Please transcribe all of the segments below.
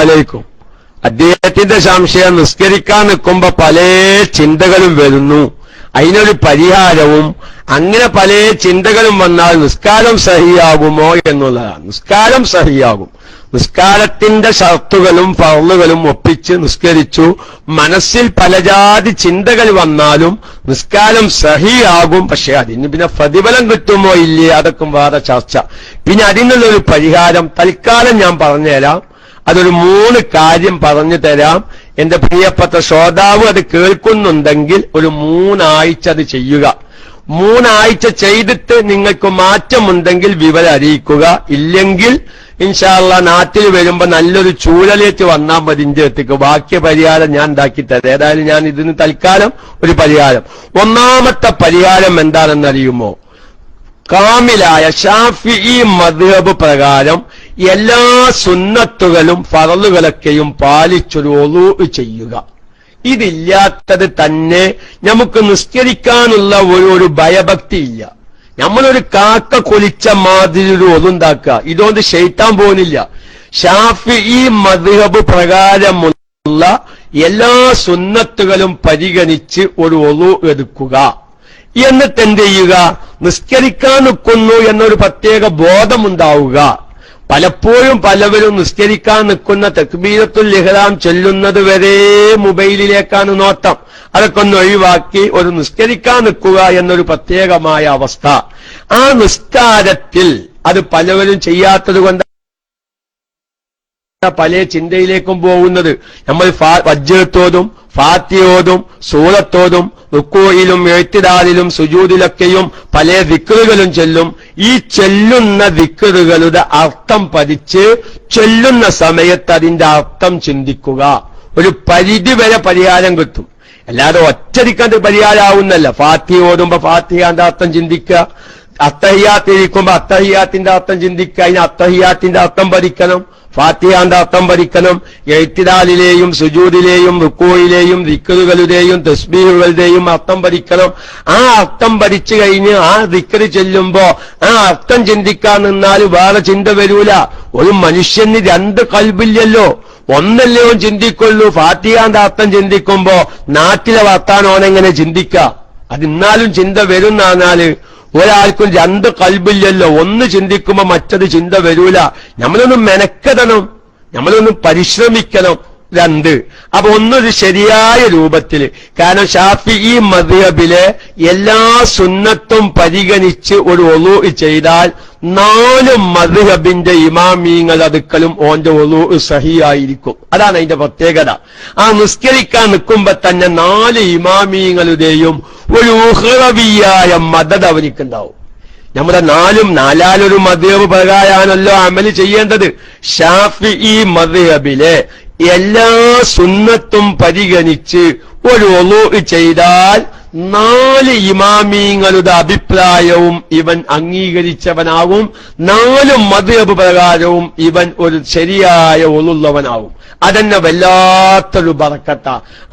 അലൈക്കും. അദ്ദേഹത്തിന്റെ സംശയം, നിസ്കരിക്കാൻ നിൽക്കുമ്പോ പല ചിന്തകളും വരുന്നു, അതിനൊരു പരിഹാരവും, അങ്ങനെ പല ചിന്തകളും വന്നാൽ നിസ്കാരം സഹിയാകുമോ എന്നുള്ളതാണ്. നിസ്കാരം സഹിയാകും. നിസ്കാരത്തിന്റെ ഷർത്തുകളും ഫർളുകളും ഒപ്പിച്ച് നിസ്കരിച്ചു, മനസ്സിൽ പലജാതി ചിന്തകൾ വന്നാലും നിസ്കാരം സഹിയാകും. പക്ഷെ അതിന് പിന്നെ പ്രതിഫലം കിട്ടുമോ ഇല്ലേ, അതൊക്കെ വേറെ ചർച്ച. പിന്നെ അതിനുള്ളൊരു പരിഹാരം തൽക്കാലം ഞാൻ പറഞ്ഞുതരാം. അതൊരു 3 കാര്യം പറഞ്ഞു തരാം. എന്റെ പ്രിയപ്പെട്ട ശ്രോതാവ് അത് കേൾക്കുന്നുണ്ടെങ്കിൽ ഒരു 3 ആഴ്ച അത് ചെയ്യുക. 3 ആഴ്ച ചെയ്തിട്ട് നിങ്ങൾക്ക് മാറ്റമുണ്ടെങ്കിൽ വിവരം അറിയിക്കുക. ഇല്ലെങ്കിൽ ഇൻഷാ അല്ലാഹ് നാട്ടിൽ വരുമ്പോ നല്ലൊരു ചൂഴലേറ്റ് വന്നാൽ മതി ഇന്റെ അടുത്തേക്ക്. ബാക്കി പരിഹാരം ഞാൻ ഉണ്ടാക്കി തരാം. ഏതായാലും ഞാൻ ഇതിന് തൽക്കാലം ഒരു പരിഹാരം. ഒന്നാമത്തെ പരിഹാരം എന്താണെന്നറിയുമോ? കാമിലായ ശാഫിഈ മദ്ഹബ് പ്രകാരം എല്ലാ സുന്നത്തുകളും ഫറളുകളൊക്കെയും പാലിച്ചൊരു വുളൂ ചെയ്യുക. ഇതില്ലാത്തത് തന്നെ നമുക്ക് നിസ്കരിക്കാനുള്ള ഒരു ഭയഭക്തി ഇല്ല. നമ്മളൊരു കാക്ക കൊലിച്ച മാതിരി ഒരു ഒതുണ്ടാക്കുക, ഇതുകൊണ്ട് ശൈത്താൻ പോകുന്നില്ല. ശാഫിഈ മദ്ഹബ് പ്രകാരമുള്ള എല്ലാ സുന്നത്തുകളും പരിഗണിച്ച് ഒരു വുളൂ എടുക്കുക. എന്നിട്ട് എന്ത് ചെയ്യുക? നിസ്കരിക്കാൻ നിൽക്കുന്നു എന്നൊരു പ്രത്യേക ബോധമുണ്ടാവുക. പലപ്പോഴും പലവരും നിസ്കരിക്കാൻ നിൽക്കുന്ന തക്ബീറത്തുൽ ഇഹ്റാം ചൊല്ലുന്നത് വരെ മൊബൈലിലേക്കാണ് നോട്ടം. അതൊക്കെ ഒന്ന് ഒഴിവാക്കി ഒരു നിസ്കരിക്കാൻ നിൽക്കുക എന്നൊരു പ്രത്യേകമായ അവസ്ഥ. ആ നിസ്കാരത്തിൽ അത് പലവരും ചെയ്യാത്തത് കൊണ്ട് പല ചിന്തയിലേക്കും പോകുന്നത്. നമ്മൾ വജ്ജത്തോതും ഫാത്തിഹയോതും സൂറത്തോതും റുക്കൂഇലും എഴുത്തിദാലിലും സുജൂദിലൊക്കെയും പല ദിക്റുകളും ചൊല്ലും. ഈ ചൊല്ലുന്ന ദിക്റുകളുടെ അർത്ഥം പഠിച്ച് ചൊല്ലുന്ന സമയത്ത് അതിന്റെ അർത്ഥം ചിന്തിക്കുക. ഒരു പരിധി വരെ പരിഹാരം കിട്ടും. അല്ലാതെ ഒറ്റടിക്കണ്ട് പരിഹാരമാവുന്നല്ല. ഫാത്തിഹ ഓതുമ്പോ ഫാത്തിഹാന്റെ അർത്ഥം ചിന്തിക്കുക, അത്തഹിയാത്ത് ഇരിക്കുമ്പോ അത്തഹിയാത്തിന്റെ അർത്ഥം ചിന്തിക്കുക, അതിന് അത്തഹിയാത്തിന്റെ അർത്ഥം പഠിക്കണം, ഫാത്തിഹാന്റെ അർത്ഥം പഠിക്കണം, എഴുത്തിദാലിലെയും സുജൂദിലെയും റുക്കൂയിലെയും ദിക്റുകളുടെയും തസ്ബീഹുകളുടെയും അർത്ഥം പഠിക്കണം. ആ അർത്ഥം പഠിച്ചു കഴിഞ്ഞ് ആ ദിക്റ് ചെല്ലുമ്പോ ആ അർത്ഥം ചിന്തിക്കാൻ നിന്നാൽ വേറെ ചിന്ത വരൂല. ഒരു മനുഷ്യന് 2 കൽബില്ലല്ലോ, ഒന്നല്ലേ ഓൻ ചിന്തിക്കൊള്ളൂ. ഫാത്തിഹാന്റെ അർത്ഥം ചിന്തിക്കുമ്പോ നാട്ടിലെ വർത്താനോനെങ്ങനെ ചിന്തിക്കുക? അതിന്നാലും ചിന്ത വരുന്നാല് ഒരാൾക്കും 2 കൽബില്ലല്ലോ. ഒന്ന് ചിന്തിക്കുമ്പോ മറ്റത് ചിന്ത വരൂല. നമ്മളൊന്ന് മെനക്കെടണം, നമ്മളൊന്ന് പരിശ്രമിക്കണം. 2 അപ്പൊ ഒന്നൊരു ശരിയായ രൂപത്തിൽ. കാരണം ശാഫിഈ മദ്ഹബിലെ എല്ലാ സുന്നത്തും പരിഗണിച്ച് ഒരു വുളൂ ചെയ്താൽ 4 മദ്ഹബിന്റെ ഇമാമീങ്ങൾ അടുക്കലും ഓന്റെ വുളൂ സഹിയായിരിക്കും. അതാണ് അതിന്റെ പ്രത്യേകത. ആ നിസ്കരിക്കാൻ നിൽക്കുമ്പോ തന്നെ 4 ഇമാമീങ്ങളുടെയും ഒരു ഉഖ്റവിയായ മദദ് അവനിക്കുണ്ടാവും. നമ്മുടെ 4 മദ്ഹബ് പ്രകാരമാണല്ലോ അമല് ചെയ്യേണ്ടത്. ശാഫിഈ മദ്ഹബിലെ എല്ലാ സുന്നത്തും പരിഗണിച്ച് ഒരു വുളൂ ചെയ്താൽ 4 ഇമാമീങ്ങളുടെ അഭിപ്രായവും ഇവൻ അംഗീകരിച്ചവനാവും. 4 മദ്ഹബ് പ്രകാരവും ഇവൻ ഒരു ശരിയായ വുളൂള്ളവനാവും. അതെന്നെ വല്ലാത്തൊരു ബറക്കത്ത.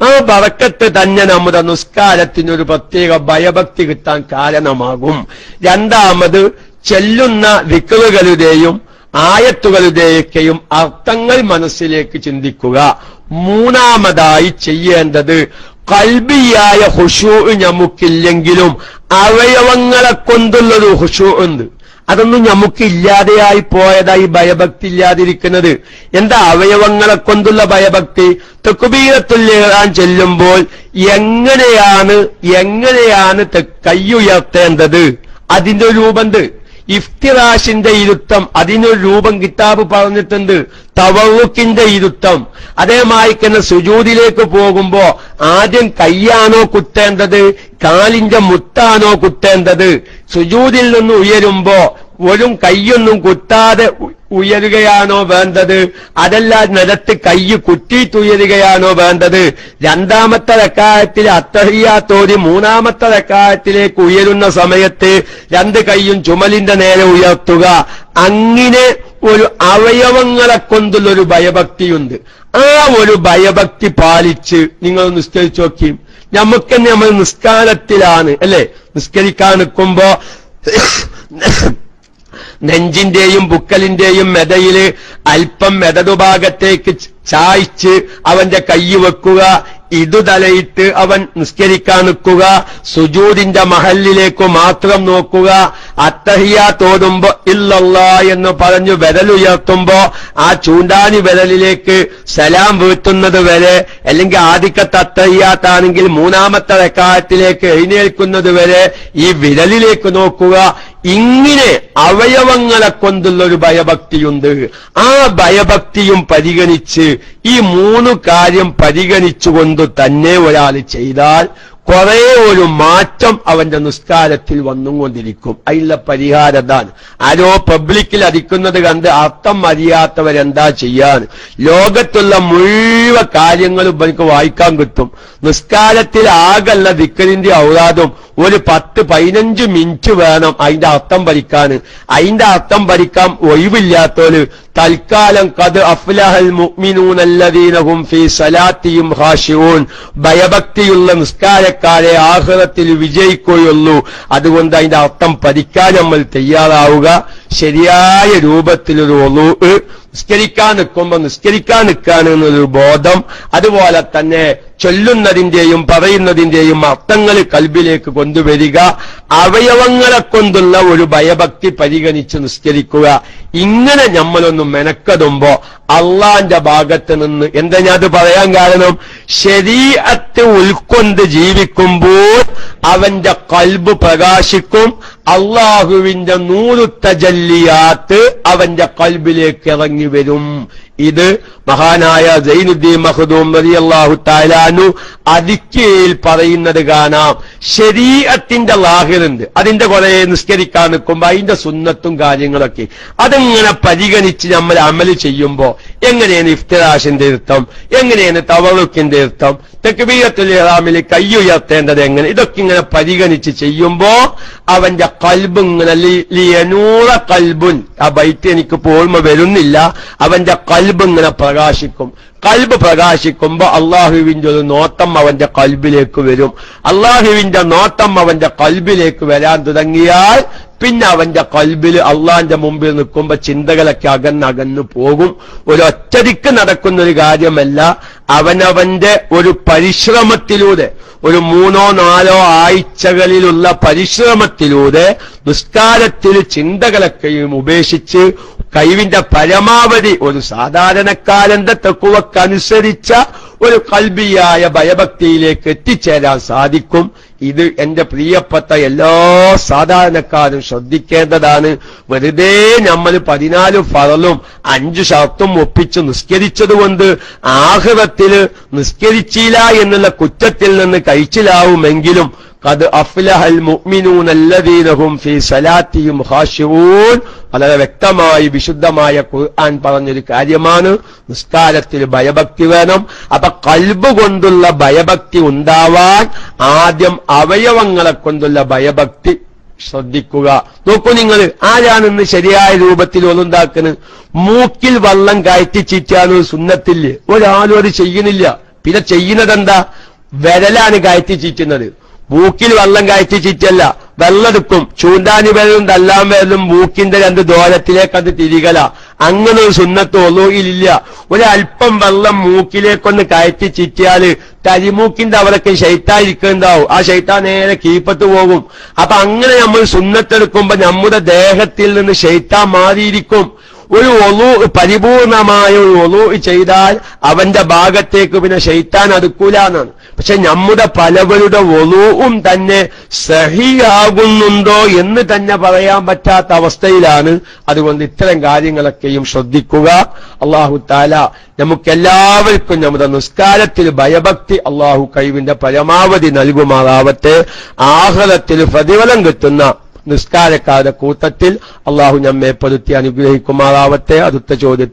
ആ ബറക്കത്ത് തന്നെ നമ്മുടെ നിസ്കാരത്തിനൊരു പ്രത്യേക ഭയഭക്തി കിട്ടാൻ കാരണമാകും. രണ്ടാമത്, ചെല്ലുന്ന ദിക്റുകളുടെയും ആയത്തുകളുടെയൊക്കെയും അർത്ഥങ്ങൾ മനസ്സിലേക്ക് ചിന്തിക്കുക. മൂന്നാമതായി ചെയ്യേണ്ടത്, ഖൽബിയായ ഖുശൂ നമുക്കില്ലെങ്കിലും അവയവങ്ങളെ കൊണ്ടുള്ളൊരു ഖുശൂ ഉണ്ട്. അതൊന്നും നമുക്ക് ഇല്ലാതെയായി പോയതായി ഭയഭക്തി ഇല്ലാതിരിക്കുന്നത്. എന്താ അവയവങ്ങളെ കൊണ്ടുള്ള ഭയഭക്തി? തക്ബീറത്തുൽ ഇഹ്റാം ചെല്ലുമ്പോൾ എങ്ങനെയാണ് കൈയുയർത്തേണ്ടത്, അതിന്റെ ഒരു രൂപമുണ്ട്. ഇഫ്തിറാഷിന്റെ ഇരുത്തം, അതിനൊരു രൂപം കിതാബ് പറഞ്ഞിട്ടുണ്ട്. തവറുക്കിന്റെ ഇരുത്തം. അതേമായി തന്നെ സുജൂദിലേക്ക് പോകുമ്പോ ആദ്യം കയ്യാണോ കുത്തേണ്ടത്, കാലിന്റെ മുത്താണോ കുത്തേണ്ടത്? സുജൂദിൽ നിന്ന് ഉയരുമ്പോ ഒരു കയ്യൊന്നും കുത്താതെ ഉയരുകയാണോ വേണ്ടത്, അതല്ല നിലത്ത് കൈ കുത്തിയിട്ടുയരുകയാണോ വേണ്ടത്? രണ്ടാമത്തെ റക്അത്തിൽ അത്തഹിയ്യാത്തോതി 3-ാമത്തെ റക്അത്തിലേക്ക് ഉയരുന്ന സമയത്ത് 2 കൈയും ചുമലിന്റെ നേരെ ഉയർത്തുക. അങ്ങനെ ഒരു അവയവങ്ങളെ കൊണ്ടുള്ളൊരു ഭയഭക്തിയുണ്ട്. ആ ഒരു ഭയഭക്തി പാലിച്ച് നിങ്ങൾ നിസ്കരിച്ചു നോക്കി. നമുക്കെന്നെ നമ്മൾ നിസ്കാരത്തിലാണ് അല്ലെ, നിസ്കരിക്കാൻ നിൽക്കുമ്പോ നെഞ്ചിന്റെയും ബുക്കലിന്റെയും മെതയില് അല്പം മെതടുഭാഗത്തേക്ക് ചായ്ച്ച് അവന്റെ കൈ വെക്കുക, ഇതുതലയിട്ട് അവൻ നിസ്കരിക്കാൻ നിൽക്കുക, സുജൂദിന്റെ മഹല്ലിലേക്ക് മാത്രം നോക്കുക, അത്തഹിയ്യാത്ത് ഓതുമ്പോ ഇല്ലല്ലാ എന്ന് പറഞ്ഞു വിരലുയർത്തുമ്പോ ആ ചൂണ്ടാനി വിരലിലേക്ക് സലാം വീട്ടുന്നത് വരെ, അല്ലെങ്കിൽ ആദ്യത്തെ അത്തഹിയ്യാത്താണെങ്കിൽ മൂന്നാമത്തെ റക്അത്തിലേക്ക് എഴുന്നേൽക്കുന്നത് വരെ ഈ വിരലിലേക്ക് നോക്കുക. ഇങ്ങനെ അവയവങ്ങളെ കൊണ്ടുള്ള ഒരു ഭയഭക്തിയുണ്ട്. ആ ഭയഭക്തിയും പരിഗണിച്ച് ഈ 3 കാര്യം പരിഗണിച്ചുകൊണ്ട് തന്നെ ഒരാൾ ചെയ്താൽ കുറെ ഒരു മാറ്റം അവന്റെ നിസ്കാരത്തിൽ വന്നുകൊണ്ടിരിക്കും. അതിലുള്ള പരിഹാരതാണ്. ആരോ പബ്ലിക്കിൽ അടിക്കുന്നത് കണ്ട് അർത്ഥം അറിയാത്തവരെന്താ ചെയ്യാൻ? ലോകത്തുള്ള മുഴുവൻ കാര്യങ്ങളും എനിക്ക് വായിക്കാൻ കിട്ടും. നിസ്കാരത്തിൽ ആകല്ല ദിക്റിന്റെ ഔറാദും ഒരു 10-15 മിനിറ്റ് വേണം അതിന്റെ അർത്ഥം പഠിക്കാൻ. അതിന്റെ അർത്ഥം പഠിക്കാൻ ഒഴിവില്ലാത്തോല് തൽക്കാലം ഖദ് അഫ്ലഹൽ മുഅ്മിനൂനല്ലദീന ഹും ഫീ സലാത്തിഹിം ഖാശിഊൻ, ഭയഭക്തിയുള്ള നിസ്കാരക്കാരെ ആഖിറത്തിൽ വിജയിക്കുകയുള്ളൂ. അതുകൊണ്ട് അതിന്റെ അർത്ഥം പഠിക്കാൻ നമ്മൾ തയ്യാറാവുക. ശരിയായ രൂപത്തിലൊരു വുളൂഅ്, നിസ്കരിക്കാൻ നിൽക്കാണ് എന്നൊരു ബോധം, അതുപോലെ തന്നെ ചൊല്ലുന്നതിന്റെയും പറയുന്നതിന്റെയും അർത്ഥങ്ങൾ കൽബിലേക്ക് കൊണ്ടുവരിക, അവയവങ്ങളെ കൊണ്ടുള്ള ഒരു ഭയഭക്തി പരിഗണിച്ച് നിസ്കരിക്കുക. ഇങ്ങനെ നമ്മളൊന്ന് മെനക്കെടുമ്പോ അള്ളാന്റെ ഭാഗത്ത് നിന്ന്, എന്താ ഞാൻ അത് പറയാൻ കാരണം, ശരീഅത്ത് ഉൾക്കൊണ്ട് ജീവിക്കുമ്പോൾ അവന്റെ കൽബ് പ്രകാശിക്കും. അള്ളാഹുവിന്റെ നൂറു തജല്ലിയാത്ത് അവന്റെ കൽബിലേക്ക് ഇറങ്ങി വരും. ഇത് മഹാനായ സൈനുദ്ദീൻ മഖ്ദൂം റളിയല്ലാഹു തആല അൻഹു അതിക്കയിൽ പറയുന്നത് കാണാം. ശരീഅത്തിന്റെ ലാഹിറുണ്ട്, അതിന്റെ കുറെ നിസ്കരിക്കാൻ നിൽക്കുമ്പോ അതിന്റെ സുന്നത്തും കാര്യങ്ങളൊക്കെ അതിങ്ങനെ പരിഗണിച്ച് നമ്മൾ അമല് ചെയ്യുമ്പോ എങ്ങനെയാണ് ഇഫ്തിറാഷിന്റെ അർത്ഥം, എങ്ങനെയാണ് തവറുക്കിന്റെ അർത്ഥം, തക്ബീറത്തുൽ ഇഹ്റാമിൽ കൈ ഉയർത്തേണ്ടത് എങ്ങനെ, ഇതൊക്കെ ഇങ്ങനെ പരിഗണിച്ച് ചെയ്യുമ്പോ അവന്റെ കൽബ് ഇങ്ങനെ ലിയനൂറ കൽബുൻ, ആ ബൈറ്റ് എനിക്ക് ഓർമ്മ വരുന്നില്ല, അവന്റെ കൽബ് ഇങ്ങനെ പ്രകാശിക്കും. കൽബ് പ്രകാശിക്കുമ്പോ അള്ളാഹുവിന്റെ ഒരു നോട്ടം അവന്റെ കൽബിലേക്ക് വരും. അള്ളാഹുവിന്റെ നോട്ടം അവന്റെ കൽബിലേക്ക് വരാൻ തുടങ്ങിയാൽ പിന്നെ അവന്റെ കൽബിൽ അള്ളാന്റെ മുമ്പിൽ നിൽക്കുമ്പോ ചിന്തകളൊക്കെ അകന്നകന്നു പോകും. ഒരു ഒറ്റടിക്ക് നടക്കുന്നൊരു കാര്യമല്ല, അവനവന്റെ ഒരു പരിശ്രമത്തിലൂടെ, ഒരു 3-4 ആഴ്ചകളിലുള്ള പരിശ്രമത്തിലൂടെ നിസ്കാരത്തിൽ ചിന്തകളൊക്കെയും ഉപേക്ഷിച്ച് കഴിവിന്റെ പരമാവധി ഒരു സാധാരണക്കാരന്റെ തഖ്വക്കനുസരിച്ച ഒരു കൽബിയായ ഭയഭക്തിയിലേക്ക് എത്തിച്ചേരാൻ സാധിക്കും. ഇത് എന്റെ പ്രിയപ്പെട്ട എല്ലാ സാധാരണക്കാരും ശ്രദ്ധിക്കേണ്ടതാണ്. വെറുതെ നമ്മൾ 14 ഫറലും 5 ഷർത്തും ഒപ്പിച്ച് നിസ്കരിച്ചതുകൊണ്ട് ആഖിറത്തില് നിസ്കരിച്ചില്ല എന്നുള്ള കുറ്റത്തിൽ നിന്ന് കഴിച്ചിലാവുമെങ്കിലും ഖദ് അഫ്ലഹൽ മുഅ്മിനൂനല്ലദീന ഹും ഫീ സലാത്തിഹിം ഖാശിഊൻ, വളരെ വ്യക്തമായി വിശുദ്ധമായ ഖുർആൻ പറഞ്ഞൊരു കാര്യമാണ്. നിസ്കാരത്തിൽ ഭയഭക്തി വേണം. അപ്പൊ കൽബ് കൊണ്ടുള്ള ഭയഭക്തി ഉണ്ടാവാൻ ആദ്യം അവയവങ്ങളെ കൊണ്ടുള്ള ഭയഭക്തി ശ്രദ്ധിക്കുക. നോക്കൂ, നിങ്ങൾ ആരാണെന്ന് ശരിയായ രൂപത്തിൽ ഒന്നുണ്ടാക്കുന്നത്? മൂക്കിൽ വെള്ളം കയറ്റി ചീറ്റാനൊരു സുന്നത്തില്ലേ? ഒരാളും അത് ചെയ്യുന്നില്ല. പിന്നെ ചെയ്യുന്നതെന്താ? വിരലാണ് കയറ്റി ചീറ്റുന്നത്. മൂക്കിൽ വെള്ളം കയറ്റി ചീറ്റല്ല, വെള്ളെടുക്കും, ചൂണ്ടാനി വിരലും തല്ലാൻ വിരലും മൂക്കിന്റെ 2 ദ്വാരത്തിലേക്ക് അത് തിരികല. അങ്ങനെ ഒരു സുന്നത്ത് ഒളൂയിലില്ല. ഒരല്പം വെള്ളം മൂക്കിലേക്കൊന്ന് കയറ്റി ചീറ്റിയാല് കരിമൂക്കിന്റെ അവിടേക്ക് ശൈത്താൻ ഇരിക്കുന്നുണ്ടാവും. ആ ശൈത്താൻ നേരെ കീപ്പത്ത് പോകും. അപ്പൊ അങ്ങനെ നമ്മൾ സുന്നത്തെടുക്കുമ്പോ നമ്മുടെ ദേഹത്തിൽ നിന്ന് ശൈത്താൻ മാറിയിരിക്കും. ഒരു ഒളൂ, പരിപൂർണമായ ഒരു ഒളൂ ചെയ്താൽ അവന്റെ ഭാഗത്തേക്ക് പിന്നെ ശൈത്താൻ അടുക്കൂല എന്നാണ്. പക്ഷെ നമ്മുടെ പലവരുടെ ഒളൂവും തന്നെ സഹിയാകുന്നുണ്ടോ എന്ന് തന്നെ പറയാൻ പറ്റാത്ത അവസ്ഥയിലാണ്. അതുകൊണ്ട് ഇത്തരം കാര്യങ്ങളൊക്കെയും ശ്രദ്ധിക്കുക. അല്ലാഹു തആല നമുക്കെല്ലാവർക്കും നമ്മുടെ നിസ്കാരത്തിൽ ഭയഭക്തി അല്ലാഹു കഴിവിന്റെ പരമാവധി നൽകുമാറാവട്ടെ. ആഖിറത്തിൽ പ്രതിഫലം കിട്ടുന്ന നിസ്കാരക്കാരുടെ കൂട്ടത്തിൽ അല്ലാഹു നമ്മെ പെടുത്തി അനുഗ്രഹിക്കുമാറാവട്ടെ. അടുത്ത ചോദ്യം.